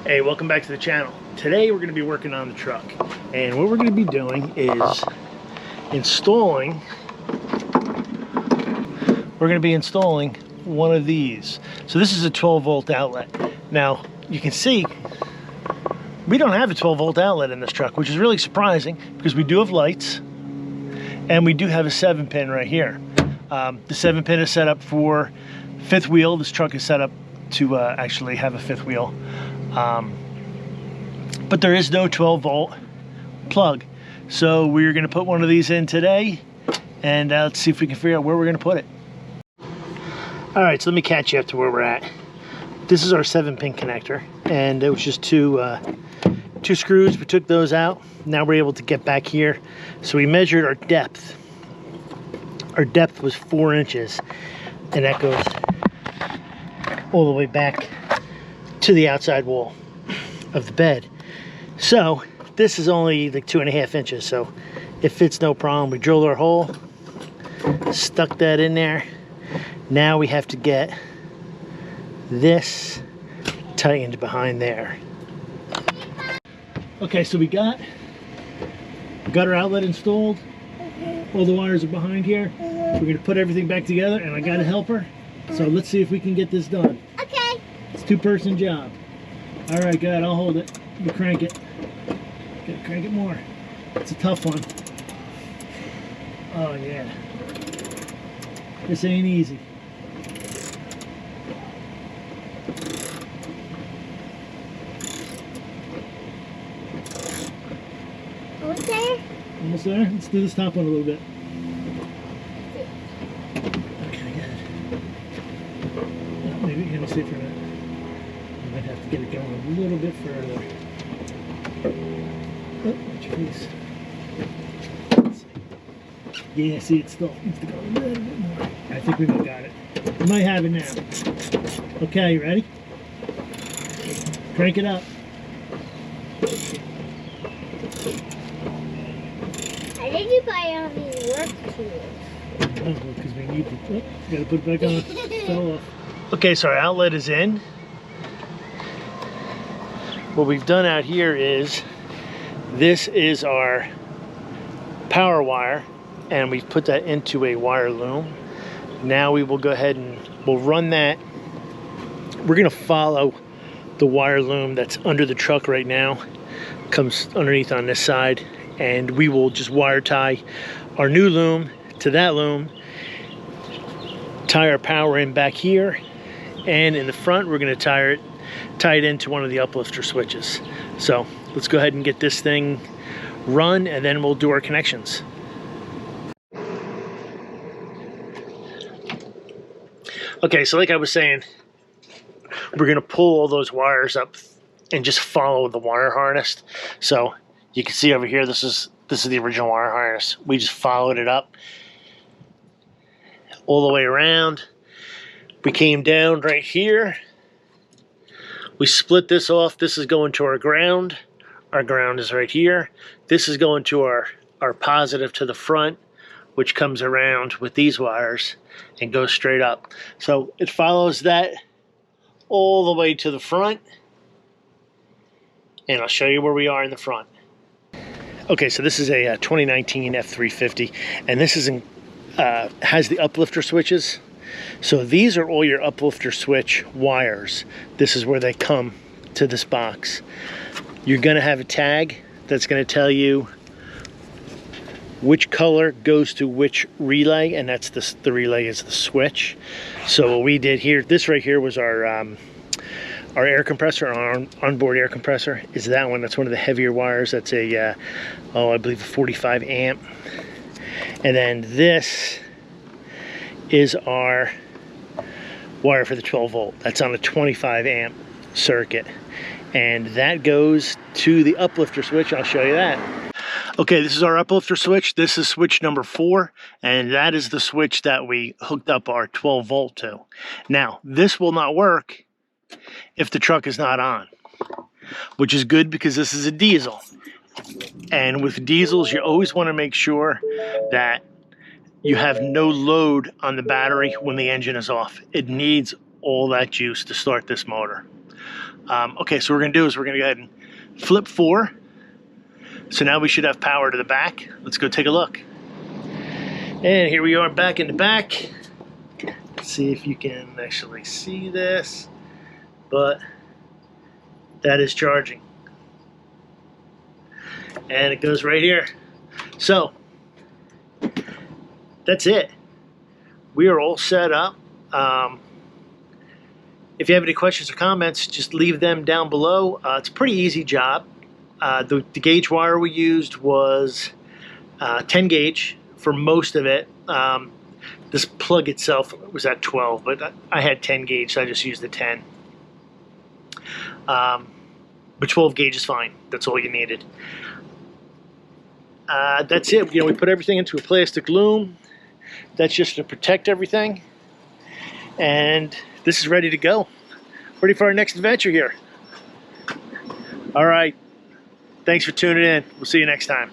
Hey, welcome back to the channel. Today we're going to be working on the truck, and what we're going to be doing is installing one of these. So this is a 12-volt outlet. Now you can see we don't have a 12-volt outlet in this truck, which is really surprising because we do have lights and we do have a 7-pin right here. The 7-pin is set up for fifth wheel. This truck is set up to actually have a fifth wheel. But there is no 12-volt plug. So we're going to put one of these in today, and let's see if we can figure out where we're going to put it. All right, so let me catch you up to where we're at. This is our 7-pin connector, and it was just two screws. We took those out. Now we're able to get back here. So we measured our depth. Our depth was 4 inches, and that goes all the way back to the outside wall of the bed. So this is only like 2.5 inches, so it fits no problem. We drilled our hole, stuck that in there. Now we have to get this tightened behind there. Okay, so we got our outlet installed. All the wires are behind here. We're gonna put everything back together, and I got a helper. So let's see if we can get this done. Okay. It's a 2-person job. All right, good. I'll hold it. You crank it. Gotta crank it more. It's a tough one. Oh yeah. This ain't easy. Almost there? Almost there? Let's do this top one a little bit. Okay, good. Maybe you can see for a minute. I might have to get it going a little bit further. Oh, watch your face. Let's see. Yeah, see, it still needs to go a little bit more. I think we got it. We might have it now. Okay, you ready? Crank it up. I think you buy all these work tools. Oh, because we need to. Oh, gotta put it back on. Fell off. Okay, so our outlet is in. What we've done out here is, this is our power wire, and we've put that into a wire loom. Now we will go ahead and we'll run that. We're gonna follow the wire loom that's under the truck right now. Comes underneath on this side, and we will just wire tie our new loom to that loom, tie our power in back here, and in the front we're gonna tie it into one of the uplifter switches. So let's go ahead and get this thing run, and then we'll do our connections. Okay, so like I was saying, we're gonna pull all those wires up and just follow the wire harness. So you can see over here, this is the original wire harness. We just followed it up all the way around. We came down right here. We split this off. This is going to our ground. Our ground is right here. This is going to our positive to the front, which comes around with these wires and goes straight up. So it follows that all the way to the front. And I'll show you where we are in the front. Okay, so this is a 2019 F350, and this is has the uplifter switches. So these are all your uplifter switch wires. This is where they come to this box. You're gonna have a tag that's gonna tell you which color goes to which relay, and that's the relay is the switch. So what we did here, this right here was our air compressor, our onboard air compressor is that one. That's one of the heavier wires. That's a, I believe a 45 amp. And then this is our wire for the 12 volt. That's on a 25 amp circuit. And that goes to the uplifter switch. I'll show you that. Okay, this is our uplifter switch. This is switch number 4, and that is the switch that we hooked up our 12 volt to. Now, this will not work if the truck is not on, which is good because this is a diesel. And with diesels, you always want to make sure that you have no load on the battery when the engine is off. It needs all that juice to start this motor. Okay, so what we're going to do is we're going to go ahead and flip 4. So now we should have power to the back. Let's go take a look. And here we are back in the back. Let's see if you can actually see this. But that is charging. And it goes right here. So that's it. We are all set up. If you have any questions or comments, just leave them down below. It's a pretty easy job. The gauge wire we used was 10 gauge for most of it. This plug itself was at 12, but I had 10 gauge, so I just used the 10. But 12 gauge is fine. That's all you needed. That's it. We put everything into a plastic loom. That's just to protect everything. And this is ready to go. Ready for our next adventure here. All right. Thanks for tuning in. We'll see you next time.